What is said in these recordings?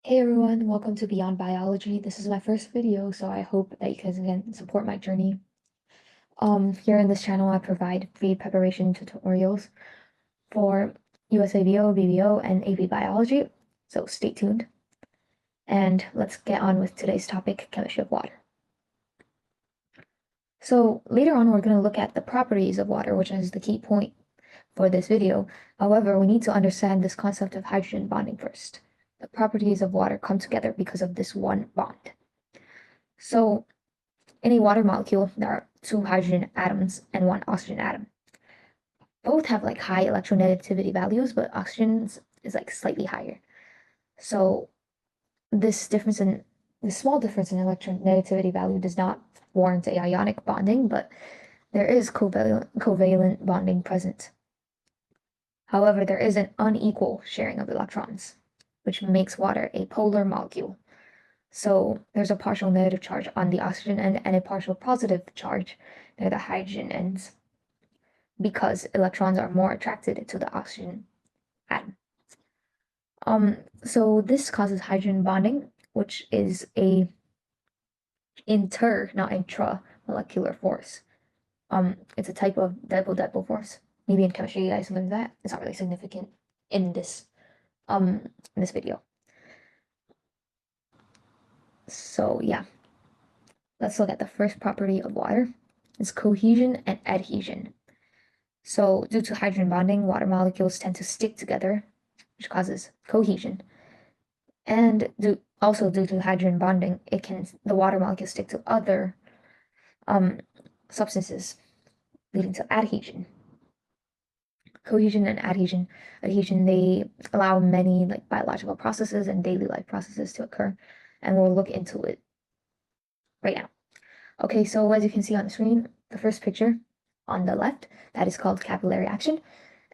Hey everyone, welcome to Beyond Biology. This is my first video, so I hope that you guys can support my journey. Here in this channel, I provide free preparation tutorials for USABO, BBO, and AP Biology, so stay tuned. And let's get on with today's topic, chemistry of water. So later on, we're going to look at the properties of water, which is the key point for this video. However, we need to understand this concept of hydrogen bonding first. The properties of water come together because of this one bond. So in a water molecule, there are two hydrogen atoms and one oxygen atom. Both have like high electronegativity values, but oxygen's is like slightly higher. So this small difference in electronegativity value does not warrant a ionic bonding, but there is covalent bonding present. However, there is an unequal sharing of electrons, which makes water a polar molecule. So there's a partial negative charge on the oxygen end and a partial positive charge near the hydrogen ends because electrons are more attracted to the oxygen atom. So this causes hydrogen bonding, which is a not intramolecular force. It's a type of dipole-dipole force. Maybe in chemistry you guys learned that. It's not really significant in this video. So yeah, let's look at the first property of water. It's cohesion and adhesion. So due to hydrogen bonding, water molecules tend to stick together, which causes cohesion. And also due to hydrogen bonding, the water molecules stick to other substances, leading to adhesion. Cohesion and adhesion, they allow many like biological processes and daily life processes to occur, and we'll look into it right now. Okay, so as you can see on the screen, the first picture on the left, that is called capillary action,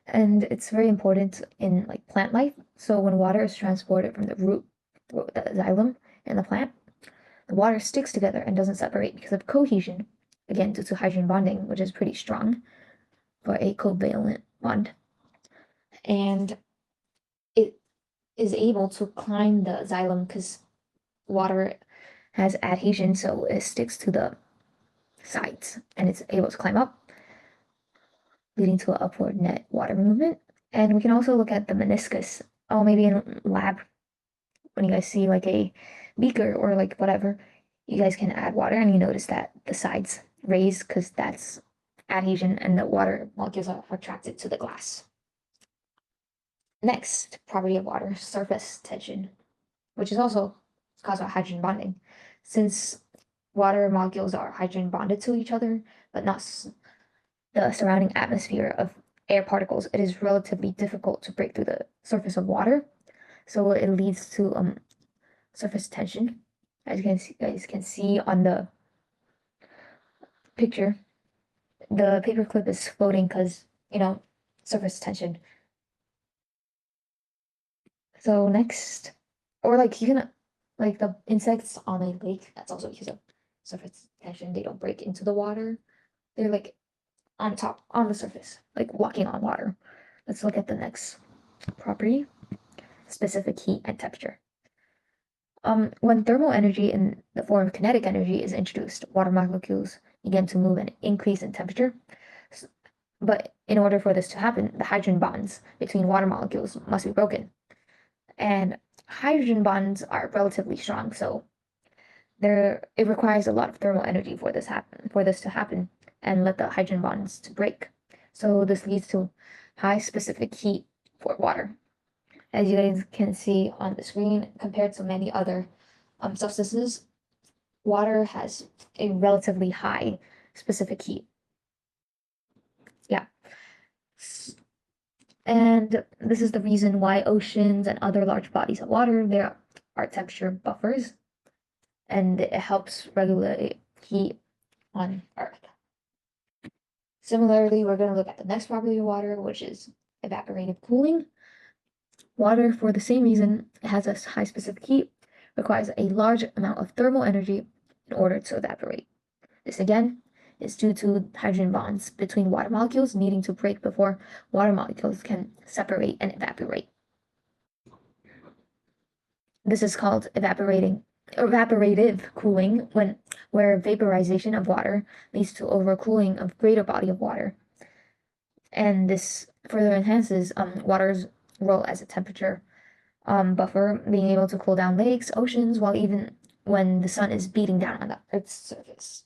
and it's very important in like plant life. So when water is transported from the root, the xylem in the plant, the water sticks together and doesn't separate because of cohesion, again due to hydrogen bonding, which is pretty strong for a covalent bond. And it is able to climb the xylem because water has adhesion, so it sticks to the sides and it's able to climb up, leading to an upward net water movement. And we can also look at the meniscus. Oh, maybe in lab, when you guys see like a beaker or like whatever, you guys can add water and you notice that the sides raise because that's adhesion and the water molecules are attracted to the glass. Next property of water, surface tension, which is also caused by hydrogen bonding. Since water molecules are hydrogen bonded to each other, but not the surrounding atmosphere of air particles, it is relatively difficult to break through the surface of water. So it leads to surface tension. As you guys can see on the picture, the paperclip is floating because, surface tension. So next, or like you can, like the insects on a lake, that's also because of surface tension. They don't break into the water. They're like on top, on the surface, like walking on water. Let's look at the next property, specific heat and temperature. When thermal energy in the form of kinetic energy is introduced, water molecules begin to move and increase in temperature. But in order for this to happen, the hydrogen bonds between water molecules must be broken. And hydrogen bonds are relatively strong, so it requires a lot of thermal energy for this to happen and let the hydrogen bonds to break. So this leads to high specific heat for water. As you guys can see on the screen, compared to many other substances, water has a relatively high specific heat. Yeah. And this is the reason why oceans and other large bodies of water, there are temperature buffers, and it helps regulate heat on Earth. Similarly, we're going to look at the next property of water, which is evaporative cooling. Water, for the same reason it has a high specific heat, requires a large amount of thermal energy in order to evaporate. This again is due to hydrogen bonds between water molecules needing to break before water molecules can separate and evaporate. This is called evaporative cooling, where vaporization of water leads to overcooling of greater body of water. And this further enhances water's role as a temperature buffer, being able to cool down lakes, oceans, while even when the sun is beating down on the Earth's surface.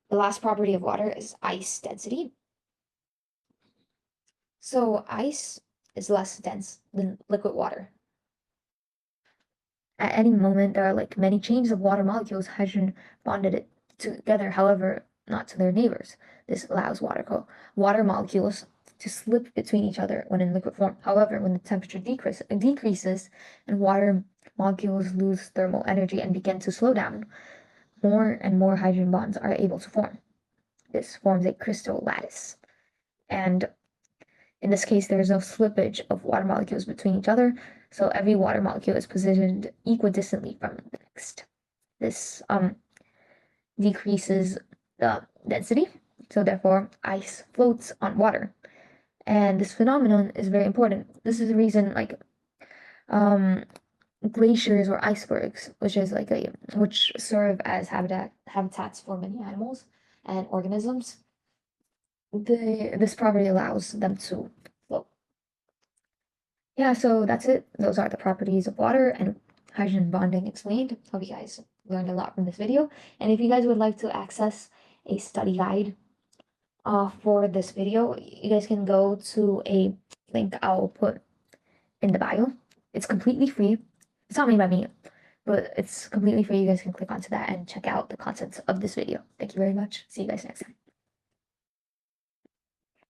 The last property of water is ice density. So ice is less dense than liquid water. At any moment, there are like many chains of water molecules, hydrogen bonded it together, however, not to their neighbors. This allows water molecules to slip between each other when in liquid form. However, when the temperature decreases and water molecules lose thermal energy and begin to slow down, more and more hydrogen bonds are able to form. This forms a crystal lattice. And in this case, there is no slippage of water molecules between each other, so every water molecule is positioned equidistantly from the next. This decreases the density, so therefore ice floats on water. And this phenomenon is very important. This is the reason um, glaciers or icebergs, which serve as habitats for many animals and organisms, this property allows them to float. Yeah, so that's it. Those are the properties of water and hydrogen bonding explained. Hope you guys learned a lot from this video. And if you guys would like to access a study guide for this video, you guys can go to a link I'll put in the bio. It's completely free. It's not made by me, but it's completely free. You guys can click onto that and check out the contents of this video. Thank you very much. See you guys next time.